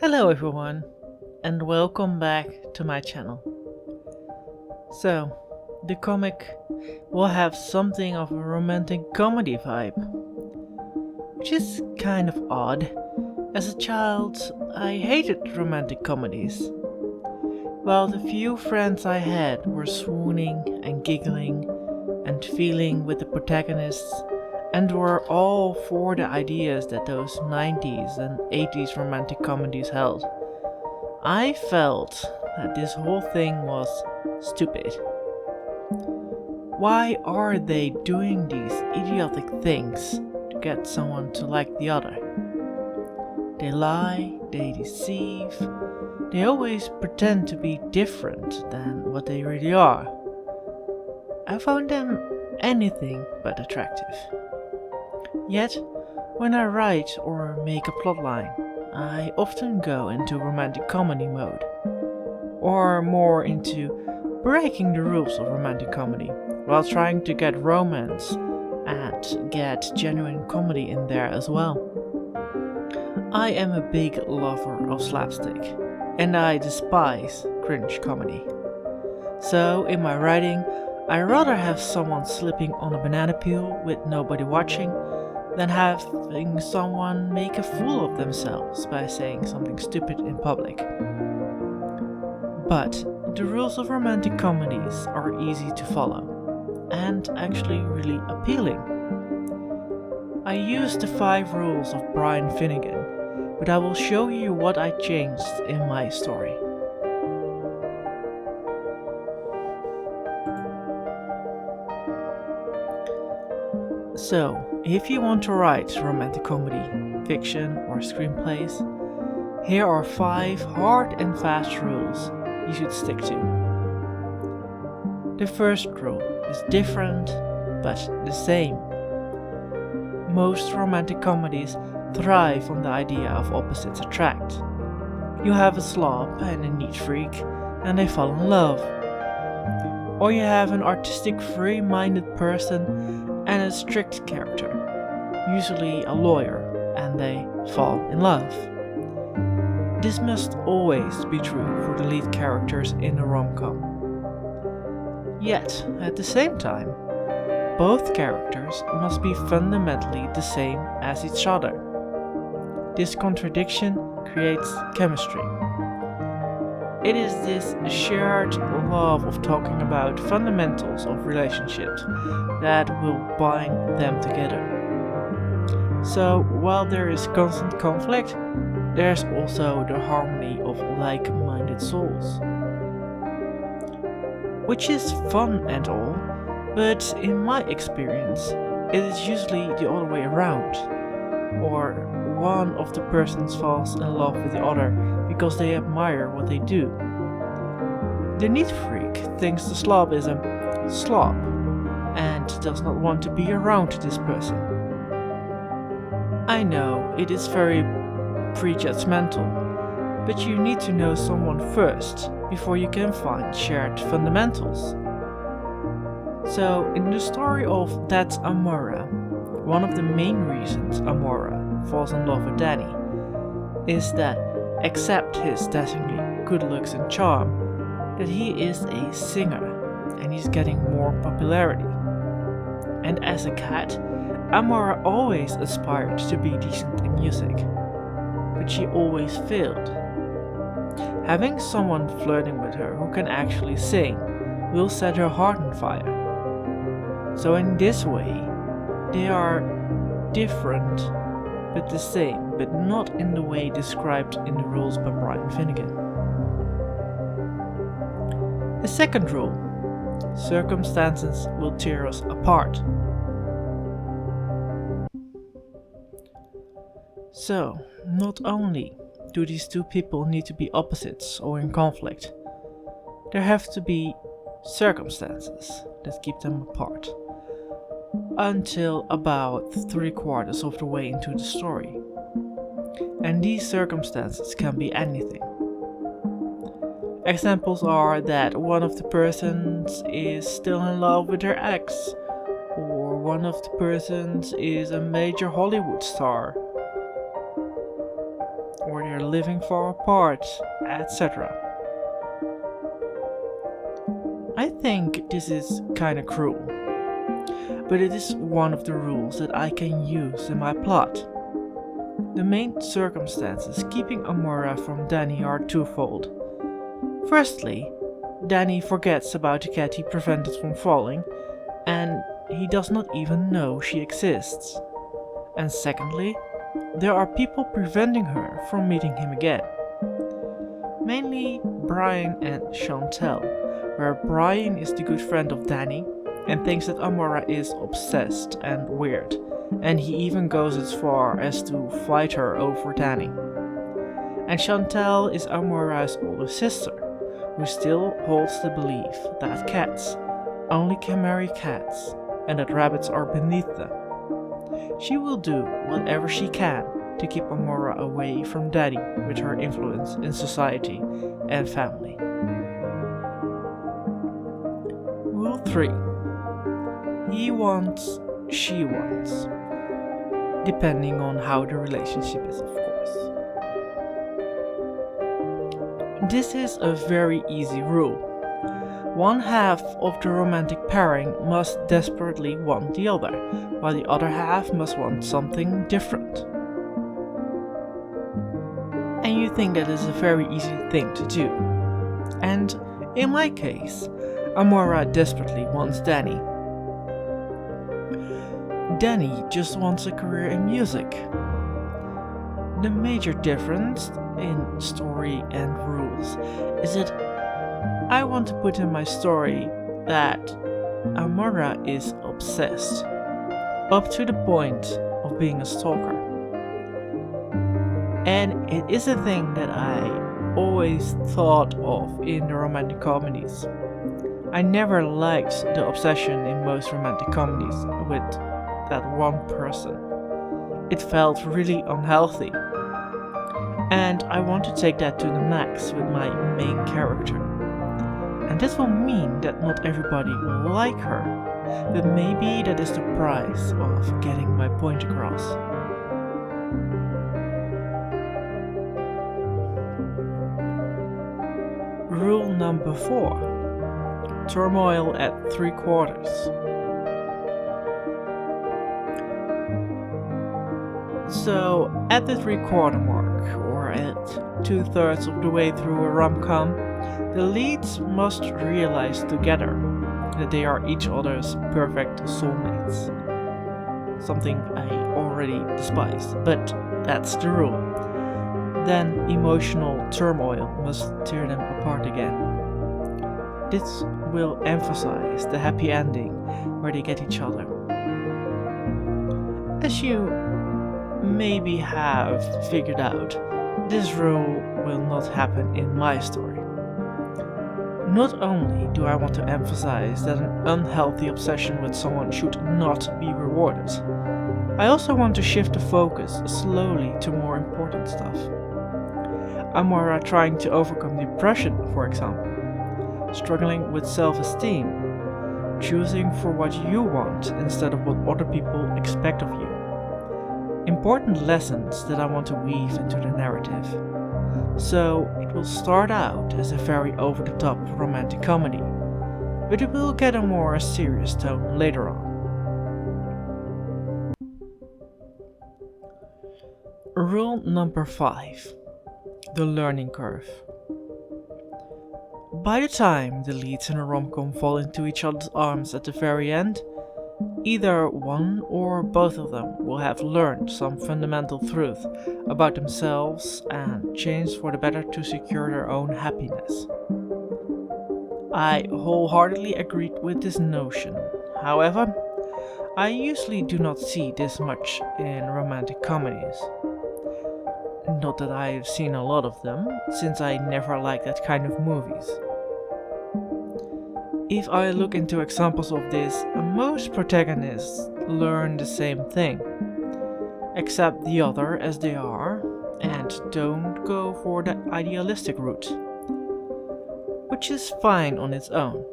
Hello everyone, and welcome back to my channel. So, the comic will have something of a romantic comedy vibe, which is kind of odd. As a child, I hated romantic comedies. While the few friends I had were swooning and giggling and feeling with the protagonists, and were all for the ideas that those 90s and 80s romantic comedies held. I felt that this whole thing was stupid. Why are they doing these idiotic things to get someone to like the other? They lie, they deceive, they always pretend to be different than what they really are. I found them anything but attractive. Yet, when I write or make a plotline, I often go into romantic comedy mode, or more into breaking the rules of romantic comedy, while trying to get romance and get genuine comedy in there as well. I am a big lover of slapstick, and I despise cringe comedy. So, in my writing, I rather have someone slipping on a banana peel with nobody watching than having someone make a fool of themselves by saying something stupid in public. But the rules of romantic comedies are easy to follow and actually really appealing. I used the 5 rules of Brian Finnegan, but I will show you what I changed in my story. So, if you want to write romantic comedy, fiction, or screenplays, here are 5 hard and fast rules you should stick to. The first rule is different but the same. Most romantic comedies thrive on the idea of opposites attract. You have a slob and a neat freak, and they fall in love. Or you have an artistic, free-minded person and a strict character, usually a lawyer, and they fall in love. This must always be true for the lead characters in a rom-com. Yet, at the same time, both characters must be fundamentally the same as each other. This contradiction creates chemistry. It is this shared love of talking about fundamentals of relationships that will bind them together. So, while there is constant conflict, there's also the harmony of like-minded souls. Which is fun and all, but in my experience, it is usually the other way around. Or one of the persons falls in love with the other because they admire what they do. The neat freak thinks the slob is a slob and does not want to be around this person. I know it is very prejudgmental, but you need to know someone first before you can find shared fundamentals. So, in the story of That's Amora, one of the main reasons Amora falls in love with Danny is that, except his dazzlingly good looks and charm, that he is a singer and he's getting more popularity. And as a cat, Amora always aspired to be decent in music, but she always failed. Having someone flirting with her who can actually sing will set her heart on fire. So in this way, they are different but the same, but not in the way described in the rules by Brian Finnegan. The second rule: circumstances will tear us apart. So, not only do these two people need to be opposites or in conflict, there have to be circumstances that keep them apart. Until about 3/4 of the way into the story. And these circumstances can be anything. Examples are that one of the persons is still in love with her ex, or one of the persons is a major Hollywood star. or they're living far apart, etc. I think this is kinda cruel, but it is one of the rules that I can use in my plot. The main circumstances keeping Amora from Danny are twofold. Firstly, Danny forgets about the cat he prevented from falling, and he does not even know she exists. And secondly, there are people preventing her from meeting him again. Mainly Brian and Chantel, where Brian is the good friend of Danny and thinks that Amora is obsessed and weird, and he even goes as far as to fight her over Danny. And Chantel is Amora's older sister, who still holds the belief that cats only can marry cats and that rabbits are beneath them. She will do whatever she can to keep Amora away from Daddy with her influence in society and family. Rule 3. He wants, she wants. Depending on how the relationship is, of course. This is a very easy rule. One half of the romantic pairing must desperately want the other, while the other half must want something different. And you think that is a very easy thing to do. And in my case, Amora desperately wants Danny. Danny just wants a career in music. The major difference in story and rules is that I want to put in my story that Amora is obsessed, up to the point of being a stalker. And it is a thing that I always thought of in the romantic comedies. I never liked the obsession in most romantic comedies with that one person. It felt really unhealthy. And I want to take that to the max with my main character. And this will mean that not everybody will like her, but maybe that is the price of getting my point across. Rule number 4. Turmoil at 3/4. So, at the 3/4 mark, or at 2/3 of the way through a rom-com, the leads must realize together that they are each other's perfect soulmates. Something I already despise, but that's the rule. Then emotional turmoil must tear them apart again. This will emphasize the happy ending where they get each other. As you maybe have figured out, this rule will not happen in my story. Not only do I want to emphasize that an unhealthy obsession with someone should not be rewarded, I also want to shift the focus slowly to more important stuff. Amora trying to overcome depression, for example, struggling with self-esteem, choosing for what you want instead of what other people expect of you. Important lessons that I want to weave into the narrative. So it will start out as a very over-the-top romantic comedy, but it will get a more serious tone later on. Rule number 5. The learning curve. By the time the leads in a rom-com fall into each other's arms at the very end, either one or both of them will have learned some fundamental truth about themselves and changed for the better to secure their own happiness. I wholeheartedly agree with this notion. However, I usually do not see this much in romantic comedies. Not that I've seen a lot of them, since I never liked that kind of movies. If I look into examples of this, most protagonists learn the same thing, accept the other as they are, and don't go for the idealistic route. Which is fine on its own.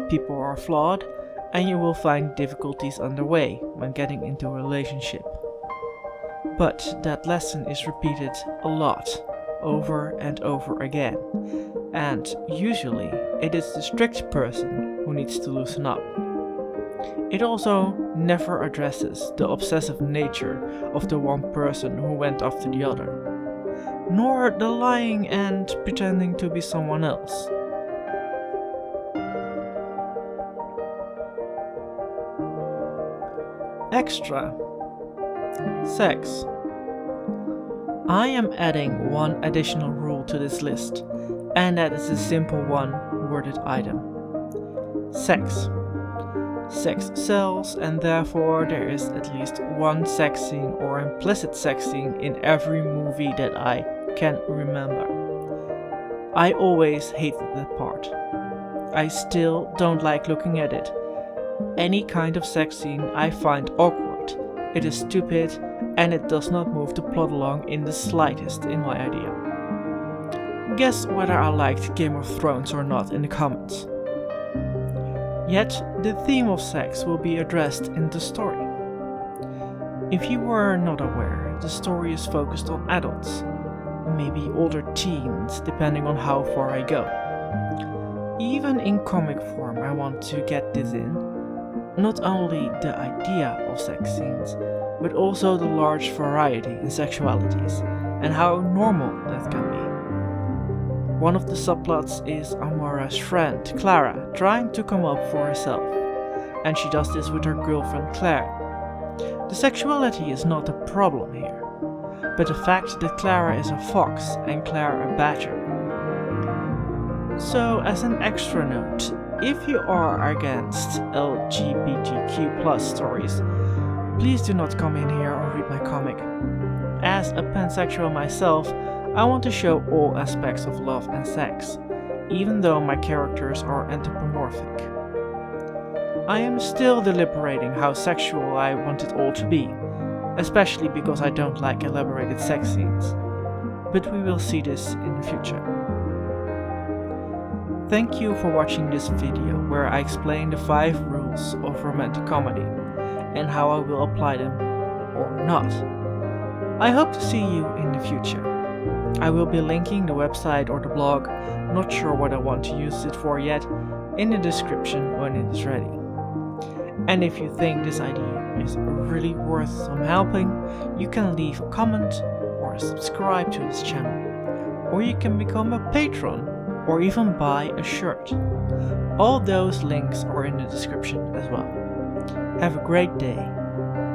People are flawed, and you will find difficulties underway when getting into a relationship. but that lesson is repeated a lot, over and over again, and usually it is the strict person who needs to loosen up. It also never addresses the obsessive nature of the one person who went after the other, nor the lying and pretending to be someone else. Extra. Sex. I am adding one additional rule to this list, and that is a simple one-worded item. Sex. Sex sells, and therefore there is at least one sex scene or implicit sex scene in every movie that I can remember. I always hated that part. I still don't like looking at it. Any kind of sex scene I find awkward. It is stupid, and it does not move the plot along in the slightest in my idea. Guess whether I liked Game of Thrones or not in the comments. Yet, the theme of sex will be addressed in the story. If you were not aware, the story is focused on adults, maybe older teens, depending on how far I go. Even in comic form, I want to get this in. Not only the idea of sex scenes, but also the large variety in sexualities, and how normal that can be. One of the subplots is Amara's friend, Clara, trying to come up for herself, and she does this with her girlfriend Claire. The sexuality is not the problem here, but the fact that Clara is a fox and Claire a badger. So, as an extra note, if you are against LGBTQ+ stories, please do not come in here or read my comic. As a pansexual myself, I want to show all aspects of love and sex, even though my characters are anthropomorphic. I am still deliberating how sexual I want it all to be, especially because I don't like elaborated sex scenes, but we will see this in the future. Thank you for watching this video where I explain the 5 rules of romantic comedy and how I will apply them or not. I hope to see you in the future. I will be linking the website or the blog, not sure what I want to use it for yet, in the description when it is ready. And if you think this idea is really worth some helping, you can leave a comment or subscribe to this channel. Or you can become a patron or even buy a shirt. All those links are in the description as well. Have a great day.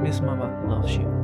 Miss Mama loves you.